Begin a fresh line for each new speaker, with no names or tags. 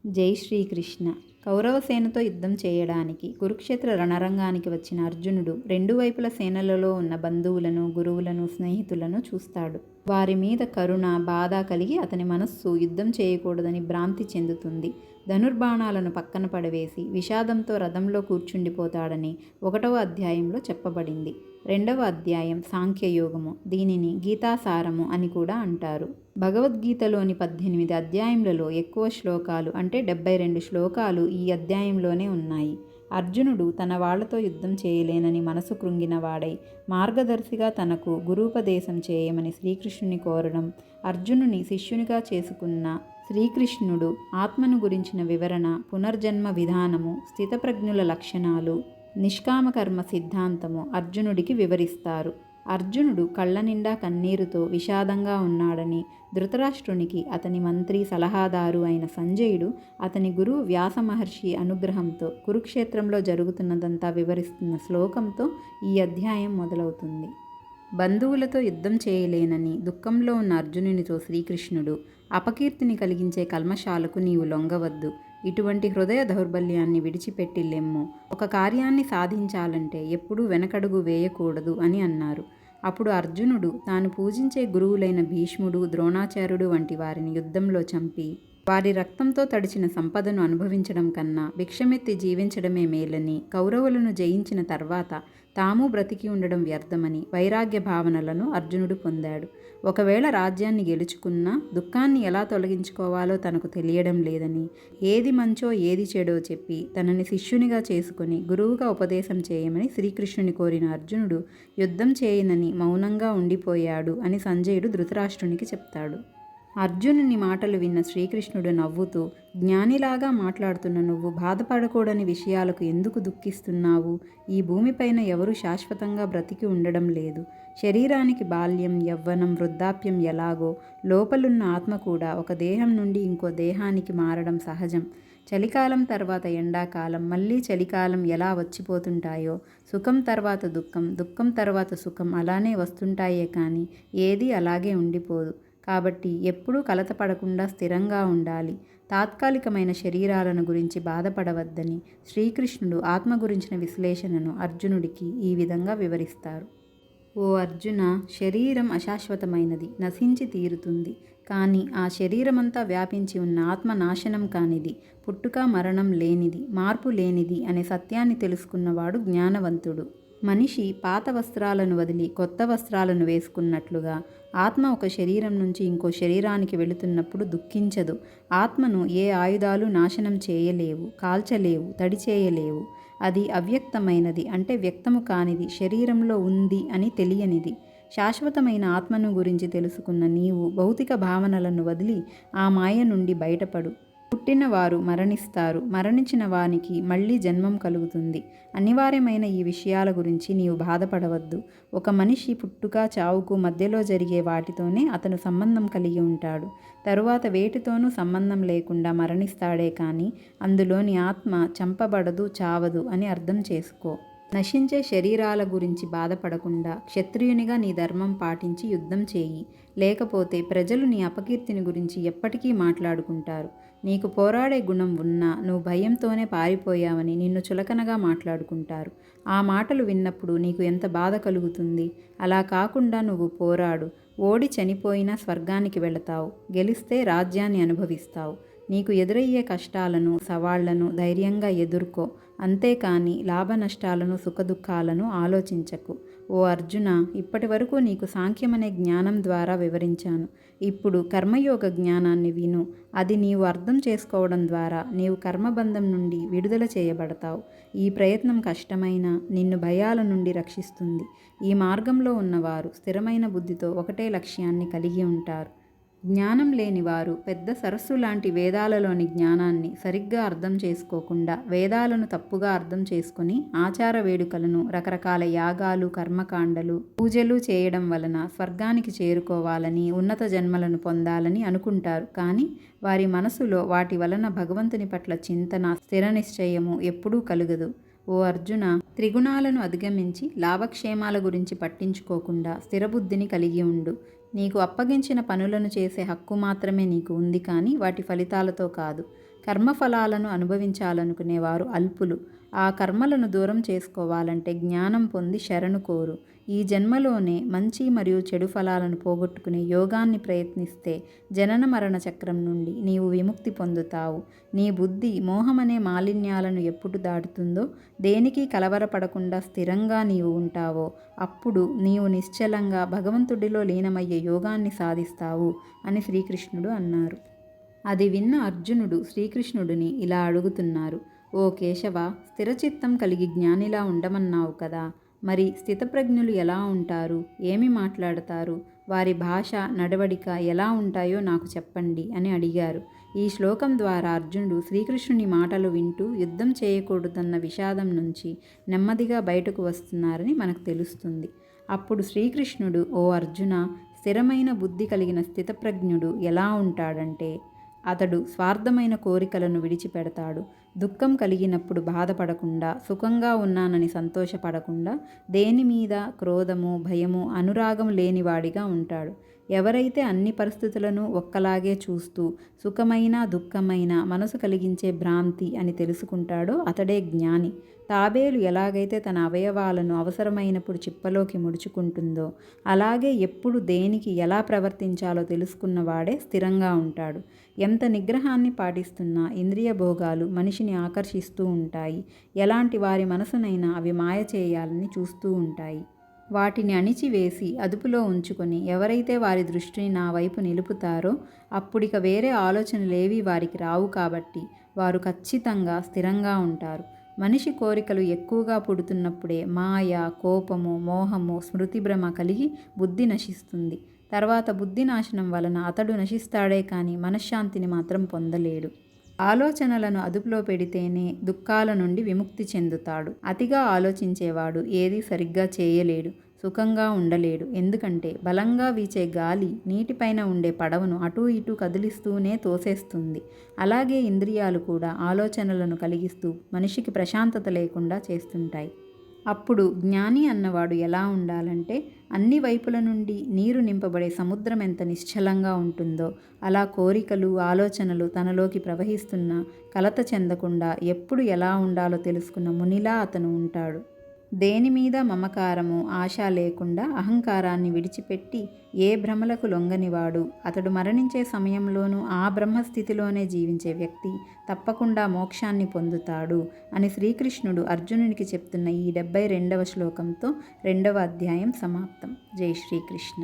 జై శ్రీకృష్ణ. కౌరవసేనతో యుద్ధం చేయడానికి కురుక్షేత్ర రణరంగానికి వచ్చిన అర్జునుడు రెండు వైపుల సేనలలో ఉన్న బంధువులను, గురువులను, స్నేహితులను చూస్తాడు. వారి మీద కరుణ, బాధ కలిగి అతని మనస్సు యుద్ధం చేయకూడదని భ్రాంతి చెందుతుంది. ధనుర్బాణాలను పక్కన పడవేసి విషాదంతో రథంలో కూర్చుండిపోతాడని 1వ అధ్యాయంలో చెప్పబడింది. 2వ అధ్యాయం సాంఖ్యయోగము. దీనిని గీతాసారము అని కూడా అంటారు. భగవద్గీతలోని 18 అధ్యాయములలో ఎక్కువ శ్లోకాలు అంటే 72 శ్లోకాలు ఈ అధ్యాయంలోనే ఉన్నాయి. అర్జునుడు తన వాళ్లతో యుద్ధం చేయలేనని మనసు కృంగిన వాడై మార్గదర్శిగా తనకు గురూపదేశం చేయమని శ్రీకృష్ణుని కోరడం, అర్జునుని శిష్యునిగా చేసుకున్న శ్రీకృష్ణుడు ఆత్మను గురించిన వివరణ, పునర్జన్మ విధానము, స్థితప్రజ్ఞుల లక్షణాలు, నిష్కామకర్మ సిద్ధాంతము అర్జునుడికి వివరిస్తారు. అర్జునుడు కళ్ళ నిండా కన్నీరుతో విషాదంగా ఉన్నాడని ధృతరాష్ట్రునికి అతని మంత్రి, సలహాదారు అయిన సంజయుడు అతని గురువు వ్యాస మహర్షి అనుగ్రహంతో కురుక్షేత్రంలో జరుగుతున్నదంతా వివరిస్తున్న శ్లోకంతో ఈ అధ్యాయం మొదలవుతుంది. బంధువులతో యుద్ధం చేయలేనని దుఃఖంలో ఉన్న అర్జునునితో శ్రీకృష్ణుడు, అపకీర్తిని కలిగించే కల్మషాలకు నీవు లొంగవద్దు. ఇటువంటి హృదయ దౌర్బల్యాన్ని విడిచిపెట్టి లెమ్ము. ఒక కార్యాన్ని సాధించాలంటే ఎప్పుడూ వెనకడుగు వేయకూడదు అని అన్నారు. అప్పుడు అర్జునుడు తాను పూజించే గురువులైన భీష్ముడు, ద్రోణాచార్యుడు వంటి వారిని యుద్ధంలో చంపి వారి రక్తంతో తడిచిన సంపదను అనుభవించడం కన్నా భిక్షమెత్తి జీవించడమే మేలని, కౌరవులను జయించిన తర్వాత తాము బ్రతికి ఉండడం వ్యర్థమని వైరాగ్య భావనలను అర్జునుడు పొందాడు. ఒకవేళ రాజ్యాన్ని గెలుచుకున్నా దుఃఖాన్ని ఎలా తొలగించుకోవాలో తనకు తెలియడం లేదని, ఏది మంచో ఏది చెడో చెప్పి తనని శిష్యునిగా చేసుకుని గురువుగా ఉపదేశం చేయమని శ్రీకృష్ణుని కోరిన అర్జునుడు యుద్ధం చేయనని మౌనంగా ఉండిపోయాడు అని సంజయుడు ధృతరాష్ట్రునికి చెప్తాడు. అర్జునుని మాటలు విన్న శ్రీకృష్ణుడు నవ్వుతూ, జ్ఞానిలాగా మాట్లాడుతున్న నువ్వు బాధపడకూడని విషయాలకు ఎందుకు దుఃఖిస్తున్నావు? ఈ భూమిపైన ఎవరూ శాశ్వతంగా బ్రతికి ఉండడం లేదు. శరీరానికి బాల్యం, యవ్వనం, వృద్ధాప్యం ఎలాగో లోపలున్న ఆత్మ కూడా ఒక దేహం నుండి ఇంకో దేహానికి మారడం సహజం. చలికాలం తర్వాత ఎండాకాలం, మళ్ళీ చలికాలం ఎలా వచ్చిపోతుంటాయో, సుఖం తర్వాత దుఃఖం, దుఃఖం తర్వాత సుఖం అలానే వస్తుంటాయే కానీ ఏదీ అలాగే ఉండిపోదు. కాబట్టి ఎప్పుడూ కలతపడకుండా స్థిరంగా ఉండాలి. తాత్కాలికమైన శరీరాలను గురించి బాధపడవద్దని శ్రీకృష్ణుడు ఆత్మ గురించిన విశ్లేషణను అర్జునుడికి ఈ విధంగా వివరిస్తారు. ఓ అర్జున, శరీరం అశాశ్వతమైనది, నశించి తీరుతుంది. కానీ ఆ శరీరమంతా వ్యాపించి ఉన్న ఆత్మ నాశనం కానిది, పుట్టుక మరణం లేనిది, మార్పు లేనిది అనే సత్యాన్ని తెలుసుకున్నవాడు జ్ఞానవంతుడు. మనిషి పాత వస్త్రాలను వదిలి కొత్త వస్త్రాలను వేసుకున్నట్లుగా ఆత్మ ఒక శరీరం నుంచి ఇంకో శరీరానికి వెళుతున్నప్పుడు దుఃఖించదు. ఆత్మను ఏ ఆయుధాలు నాశనం చేయలేవు, కాల్చలేవు, తడి చేయలేవు. అది అవ్యక్తమైనది అంటే వ్యక్తము కానిది, శరీరంలో ఉంది అని తెలియనిది. శాశ్వతమైన ఆత్మను గురించి తెలుసుకున్న నీవు భౌతిక భావనలను వదిలి ఆ మాయ నుండి బయటపడు. పుట్టిన వారు మరణిస్తారు, మరణించిన వానికి మళ్ళీ జన్మం కలుగుతుంది. అనివార్యమైన ఈ విషయాల గురించి నీవు బాధపడవద్దు. ఒక మనిషి పుట్టుక, చావుకు మధ్యలో జరిగే వాటితోనే అతను సంబంధం కలిగి ఉంటాడు. తరువాత వేటితోనూ సంబంధం లేకుండా మరణిస్తాడే కానీ అందులోని ఆత్మ చంపబడదు, చావదు అని అర్థం చేసుకో. నశించే శరీరాల గురించి బాధపడకుండా క్షత్రియునిగా నీ ధర్మం పాటించి యుద్ధం చేయి. లేకపోతే ప్రజలు నీ అపకీర్తిని గురించి ఎప్పటికీ మాట్లాడుకుంటారు. నీకు పోరాడే గుణం ఉన్నా నువ్వు భయంతోనే పారిపోయావని నిన్ను చులకనగా మాట్లాడుకుంటారు. ఆ మాటలు విన్నప్పుడు నీకు ఎంత బాధ కలుగుతుంది? అలా కాకుండా నువ్వు పోరాడు. ఓడి చనిపోయినా స్వర్గానికి వెళతావు, గెలిస్తే రాజ్యాన్ని అనుభవిస్తావు. నీకు ఎదురయ్యే కష్టాలను, సవాళ్లను ధైర్యంగా ఎదుర్కో. అంతేకాని లాభ నష్టాలను, సుఖదుఖాలను ఆలోచించకు. ఓ అర్జున, ఇప్పటి వరకు నీకు సాంఖ్యమనే జ్ఞానం ద్వారా వివరించాను. ఇప్పుడు కర్మయోగ జ్ఞానాన్ని విను. అది నీవు అర్థం చేసుకోవడం ద్వారా నీవు కర్మబంధం నుండి విడుదల చేయబడతావు. ఈ ప్రయత్నం కష్టమైనా నిన్ను భయాల నుండి రక్షిస్తుంది. ఈ మార్గంలో ఉన్నవారు స్థిరమైన బుద్ధితో ఒకటే లక్ష్యాన్ని కలిగి ఉంటారు. జ్ఞానం లేనివారు పెద్ద సరస్సు లాంటి వేదాలలోని జ్ఞానాన్ని సరిగ్గా అర్థం చేసుకోకుండా వేదాలను తప్పుగా అర్థం చేసుకుని ఆచార వేడుకలను, రకరకాల యాగాలు, కర్మకాండలు, పూజలు చేయడం వలన స్వర్గానికి చేరుకోవాలని, ఉన్నత జన్మలను పొందాలని అనుకుంటారు. కానీ వారి మనసులో వాటి వలన భగవంతుని పట్ల చింతన, స్థిర నిశ్చయము ఎప్పుడూ కలుగదు. ఓ అర్జున, త్రిగుణాలను అధిగమించి లాభక్షేమాల గురించి పట్టించుకోకుండా స్థిరబుద్ధిని కలిగి ఉండు. నీకు అప్పగించిన పనులను చేసే హక్కు మాత్రమే నీకు ఉంది కానీ వాటి ఫలితాలతో కాదు. కర్మఫలాలను అనుభవించాలనుకునేవారు అల్పులు. ఆ కర్మలను దూరం చేసుకోవాలంటే జ్ఞానం పొంది శరణు కోరు. ఈ జన్మలోనే మంచి మరియు చెడు ఫలాలను పోగొట్టుకునే యోగాన్ని ప్రయత్నిస్తే జనన మరణ చక్రం నుండి నీవు విముక్తి పొందుతావు. నీ బుద్ధి మోహమనే మాలిన్యాలను ఎప్పుడు దాటుతుందో, దేనికి కలవరపడకుండా స్థిరంగా నీవు ఉంటావో, అప్పుడు నీవు నిశ్చలంగా భగవంతుడిలో లీనమయ్యే యోగాన్ని సాధిస్తావు అని శ్రీకృష్ణుడు అన్నారు. అది విన్న అర్జునుడు శ్రీకృష్ణుడిని ఇలా అడుగుతున్నారు. ఓ కేశవ, స్థిరచిత్తం కలిగి జ్ఞానిలా ఉండమన్నావు కదా, మరి స్థితప్రజ్ఞులు ఎలా ఉంటారు? ఏమి మాట్లాడతారు? వారి భాష, నడవడిక ఎలా ఉంటాయో నాకు చెప్పండి అని అడిగారు. ఈ శ్లోకం ద్వారా అర్జునుడు శ్రీకృష్ణుని మాటలు వింటూ యుద్ధం చేయకూడదన్న విషాదం నుంచి నెమ్మదిగా బయటకు వస్తున్నారని మనకు తెలుస్తుంది. అప్పుడు శ్రీకృష్ణుడు, ఓ అర్జున, స్థిరమైన బుద్ధి కలిగిన స్థితప్రజ్ఞుడు ఎలా ఉంటాడంటే, అతడు స్వార్థమైన కోరికలను విడిచిపెడతాడు. దుఃఖం కలిగినప్పుడు బాధపడకుండా, సుఖంగా ఉన్నానని సంతోషపడకుండా, దేని మీద క్రోధము, భయము, అనురాగం లేనివాడిగా ఉంటాడు. ఎవరైతే అన్ని పరిస్థితులను ఒక్కలాగే చూస్తూ సుఖమైన దుఃఖమైన మనసు కలిగించే భ్రాంతి అని తెలుసుకుంటాడో అతడే జ్ఞాని. తాబేలు ఎలాగైతే తన అవయవాలను అవసరమైనప్పుడు చిప్పలోకి ముడుచుకుంటుందో, అలాగే ఎప్పుడు దేనికి ఎలా ప్రవర్తించాలో తెలుసుకున్నవాడే స్థిరంగా ఉంటాడు. ఎంత నిగ్రహాన్ని పాటిస్తున్నా ఇంద్రియ భోగాలు మనిషిని ఆకర్షిస్తూ ఉంటాయి. ఎలాంటి వారి మనసునైనా అవి మాయ చేయాలని చూస్తూ ఉంటాయి. వాటిని అణిచివేసి అదుపులో ఉంచుకొని ఎవరైతే వారి దృష్టిని నా వైపు నిలుపుతారో అప్పుడిక వేరే ఆలోచనలేవీ వారికి రావు. కాబట్టి వారు ఖచ్చితంగా స్థిరంగా ఉంటారు. మనిషి కోరికలు ఎక్కువగా పుడుతున్నప్పుడే మాయ, కోపము, మోహము, స్మృతిభ్రమ కలిగి బుద్ధి నశిస్తుంది. తర్వాత బుద్ధి నాశనం వలన అతడు నశిస్తాడే కానీ మనశ్శాంతిని మాత్రం పొందలేడు. ఆలోచనలను అదుపులో పెడితేనే దుఃఖాల నుండి విముక్తి చెందుతాడు. అతిగా ఆలోచించేవాడు ఏదీ సరిగ్గా చేయలేడు, సుఖంగా ఉండలేడు. ఎందుకంటే బలంగా వీచే గాలి నీటిపైన ఉండే పడవను అటూ ఇటూ కదిలిస్తూనే తోసేస్తుంది. అలాగే ఇంద్రియాలు కూడా ఆలోచనలను కలిగిస్తూ మనిషికి ప్రశాంతత లేకుండా చేస్తుంటాయి. అప్పుడు జ్ఞాని అన్నవాడు ఎలా ఉండాలంటే, అన్ని వైపుల నుండి నీరు నింపబడే సముద్రం ఎంత నిశ్చలంగా ఉంటుందో అలా కోరికలు, ఆలోచనలు తనలోకి ప్రవహిస్తున్నా కలత చెందకుండా ఎప్పుడు ఎలా ఉండాలో తెలుసుకున్న మునిలా అతను ఉంటాడు. దేని మీద మమకారము, ఆశ లేకుండా అహంకారాన్ని విడిచిపెట్టి ఏ భ్రమలకు లొంగనివాడు అతడు మరణించే సమయంలోనూ ఆ బ్రహ్మస్థితిలోనే జీవించే వ్యక్తి తప్పకుండా మోక్షాన్ని పొందుతాడు అని శ్రీకృష్ణుడు అర్జునునికి చెప్తున్న ఈ 72వ శ్లోకంతో 2వ అధ్యాయం సమాప్తం. జై శ్రీకృష్ణ.